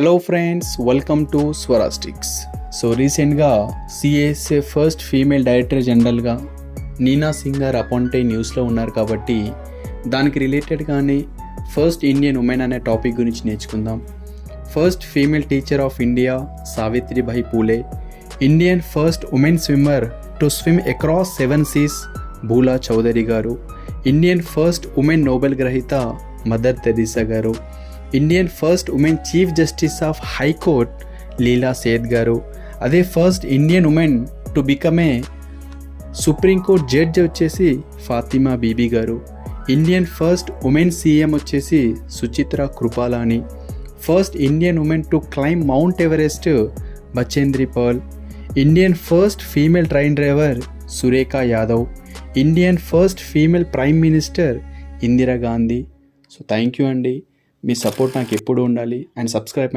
Hello friends, welcome to స్వరాస్టిక్స్. So రీసెంట్గా CSA first female director జనరల్గా నీనా సింగ్ గారు అపాయింట్ అయ్యి న్యూస్లో ఉన్నారు కాబట్టి దానికి రిలేటెడ్గానే ఫస్ట్ ఇండియన్ ఉమెన్ అనే టాపిక్ గురించి నేర్చుకుందాం. First female teacher of India Savitribai Phule. Indian first women swimmer to swim across 7 seas Bhula Chaudhary garu. Indian first women Nobel గ్రహీత mother Teresa garu. Indian first women chief justice of high court Leela Seth garu. అదే first Indian women to become a supreme court judge వచ్చేసి Fathima Beevi garu. Indian first women CM వచ్చేసి Sucheta Kriplani. First Indian women to climb Mount Everest Bachendri Pal. Indian first female train driver Surekha Yadav. Indian first female prime minister Indira Gandhi. So thank you అండి. మీ support నాకు ఎప్పుడు ఉండాలి. And subscribe